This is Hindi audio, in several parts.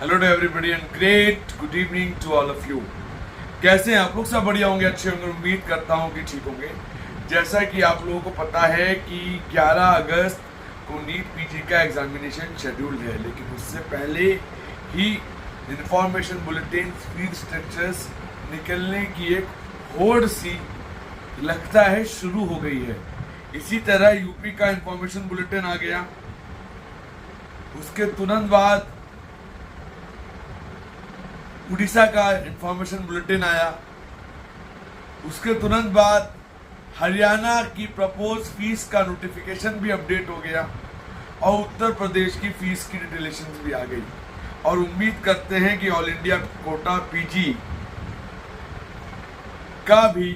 Hello to everybody and great good evening to all of you. कैसे हैं आप लोग? सब बढ़िया होंगे, अच्छे होंगे, उम्मीद करता हूं कि ठीक होंगे। जैसा कि आप लोगों को पता है कि 11 अगस्त को नीट पीजी का एग्जामिनेशन शेड्यूल्ड है, लेकिन उससे पहले ही इंफॉर्मेशन बुलेटिन फीस स्ट्रक्चर्स निकलने की एक होड़ सी लगता है शुरू हो गई है। इसी तरह यूपी का इंफॉर्मेशन बुलेटिन आ गया, उसके तुरंत बाद उड़ीसा का इंफॉर्मेशन बुलेटिन आया, उसके तुरंत बाद हरियाणा की प्रपोज फीस का नोटिफिकेशन भी अपडेट हो गया और उत्तर प्रदेश की फीस की डिटेलेशन भी आ गई। और उम्मीद करते हैं कि ऑल इंडिया कोटा पीजी का भी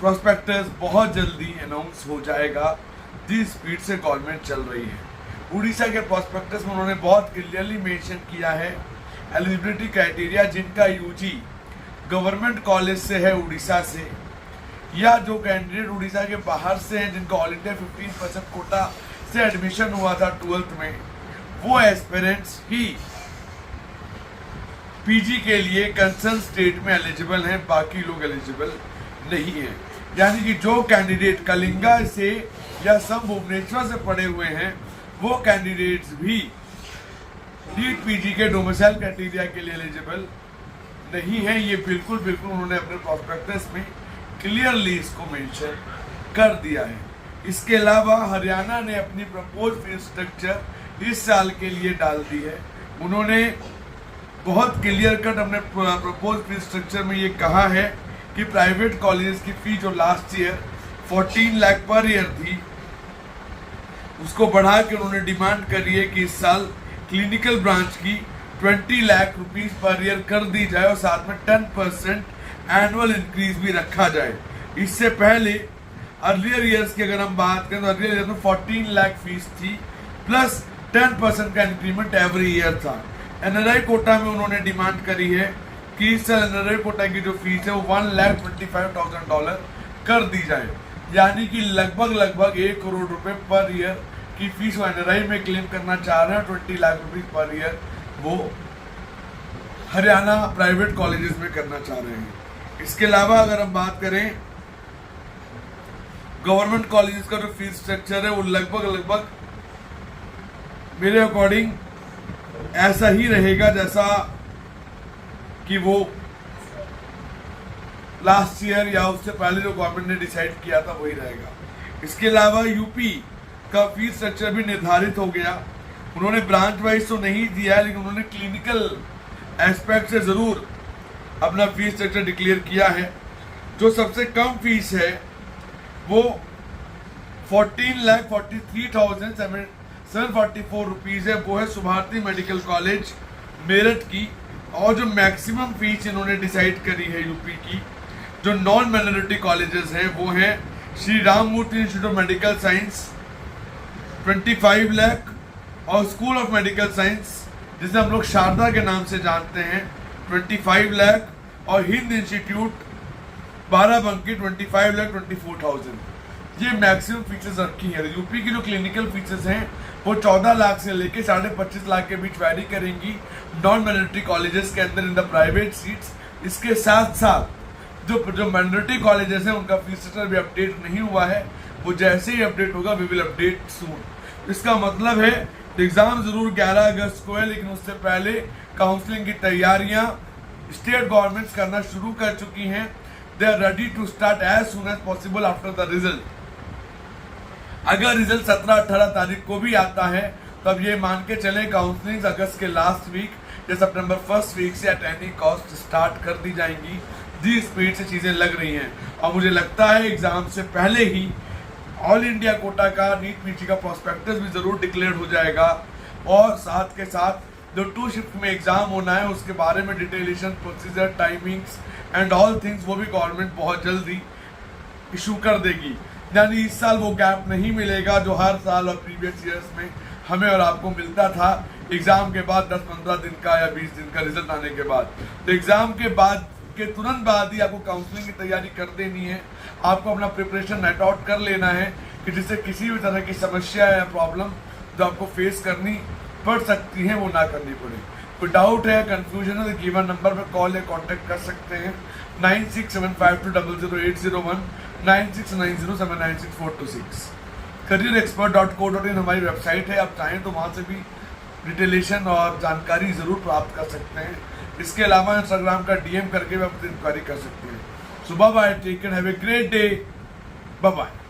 प्रोस्पेक्टस बहुत जल्दी अनाउंस हो जाएगा। जिस स्पीड से गवर्नमेंट चल रही है, उड़ीसा के प्रोस्पेक्टस में उन्होंने बहुत क्लियरली मेंशन किया है एलिजिबिलिटी क्राइटेरिया, जिनका यूजी गवर्नमेंट कॉलेज से है उड़ीसा से, या जो कैंडिडेट उड़ीसा के बाहर से हैं जिनका ऑल इंडिया 15% कोटा से एडमिशन हुआ था 12th में, वो एस्पिरेंट्स ही पीजी के लिए कंसर्न स्टेट में एलिजिबल हैं, बाकी लोग एलिजिबल नहीं हैं। यानी कि जो कैंडिडेट कलिंगा से या सब भुवनेश्वर से पढ़े हुए हैं, वो कैंडिडेट्स भी नीट पीजी के डोमिसाइल क्राइटेरिया के लिए एलिजिबल नहीं है। ये बिल्कुल उन्होंने अपने प्रोस्पेक्टस में क्लियरली इसको मेंशन कर दिया है। इसके अलावा हरियाणा ने अपनी प्रपोज फीस स्ट्रक्चर इस साल के लिए डाल दी है। उन्होंने बहुत क्लियर कट अपने प्रपोज फीस स्ट्रक्चर में ये कहा है कि प्राइवेट कॉलेज की फीस जो last year 14 lakh per year थी, उसको बढ़ा के उन्होंने डिमांड करी है कि इस साल क्लिनिकल ब्रांच की 20 लाख रुपीस पर ईयर कर दी जाए और साथ में 10% एनुअल इंक्रीज भी रखा जाए। इससे पहले अर्लियर ईयर्स की अगर हम बात करें तो अर्लियर ईयर में 14 लाख फीस थी प्लस 10% का इंक्रीमेंट एवरी ईयर था। एनआरआई कोटा में उन्होंने डिमांड करी है कि इस साल एनआरआई कोटा की जो फीस है वो $1,25,000 कर दी जाए, यानी कि लगभग 1 करोड़ रुपए पर ईयर की फीस वो एनआरआई में क्लेम करना चाह रहे हैं। 20 लाख रुपीस पर ईयर वो हरियाणा प्राइवेट कॉलेजेस में करना चाह रहे हैं। इसके अलावा अगर हम बात करें गवर्नमेंट कॉलेजेस का जो फीस स्ट्रक्चर है, वो लगभग मेरे अकॉर्डिंग ऐसा ही रहेगा जैसा कि वो लास्ट ईयर या उससे पहले जो गवर्नमेंट ने डिसाइड किया था वही रहेगा। इसके अलावा यूपी का फीस स्ट्रक्चर भी निर्धारित हो गया। उन्होंने ब्रांच वाइज तो नहीं दिया, लेकिन उन्होंने क्लिनिकल एस्पेक्ट से जरूर अपना फीस स्ट्रक्चर डिक्लेयर किया है। जो सबसे कम फीस है वो 14,43,744 रुपीज है, वो है सुभारती मेडिकल कॉलेज मेरठ की। और जो मैक्सिमम फीस इन्होंने डिसाइड करी है यूपी की, जो नॉन माइनॉरिटी कॉलेजेस हैं, वो हैं Shri Ram Murthy Institute of Medical Science 25 lakh और स्कूल ऑफ मेडिकल साइंस जिसे हम लोग शारदा के नाम से जानते हैं 25 लाख और हिंद इंस्टीट्यूट बाराबंकी 25,24,000। ये मैक्सिमम फीचर्स रखी है। यूपी की जो क्लिनिकल फीचर्स हैं वो 14 लाख से लेके 25.5 लाख के बीच वैरी करेंगी नॉन माइनॉरिटी कॉलेजेस के अंदर इन द प्राइवेट सीट्स। इसके साथ साथ जो माइनॉरिटी कॉलेजेस हैं उनका फीस स्ट्रक्चर भी अपडेट नहीं हुआ है, वो जैसे ही अपडेट होगा वी विल अपडेट सून। इसका मतलब है एग्जाम जरूर 11 अगस्त को है, लेकिन उससे पहले काउंसलिंग की तैयारियां स्टेट गवर्नमेंट्स करना शुरू कर चुकी हैं। They are ready to start as soon as possible after the result. अगर रिजल्ट 17-18 तारीख को भी आता है तब ये मान के चलें काउंसलिंग अगस्त के लास्ट वीक या सितंबर फर्स्ट वीक से एट एनी कॉस्ट स्टार्ट कर दी जाएंगी। जी स्पीड से चीजें लग रही हैं और मुझे लगता है एग्जाम से पहले ही ऑल इंडिया कोटा का नीट पीजी का प्रोस्पेक्टस भी जरूर डिक्लेयर हो जाएगा और साथ के साथ जो 2 शिफ्ट में एग्जाम होना है उसके बारे में डिटेलेशन, procedure, timings and all things वो भी गवर्नमेंट बहुत जल्दी इशू कर देगी। यानी इस साल वो गैप नहीं मिलेगा जो हर साल और प्रीवियस ईयर्स में हमें और आपको मिलता था एग्जाम के बाद 10-15 दिन का या 20 दिन का रिजल्ट आने के बाद। तो एग्जाम के बाद के तुरंत बाद ही आपको काउंसलिंग की तैयारी कर देनी है। आपको अपना प्रिपरेशन नेट आउट कर लेना है कि जिससे किसी भी तरह की समस्या या प्रॉब्लम जो आपको फेस करनी पड़ सकती है वो ना करनी पड़े। कोई डाउट है, कंफ्यूजन है तो गिवन नंबर पर कॉल या कांटेक्ट कर सकते हैं 9675200801 9690796426। careerexpert.co.in हमारी वेबसाइट है, आप चाहें तो वहाँ से भी डिटेलेशन और जानकारी ज़रूर प्राप्त कर सकते हैं। इसके अलावा इंस्टाग्राम का DM करके भी आप इंक्वायरी कर सकते हैं। So bye bye, take care, have a great day, bye bye.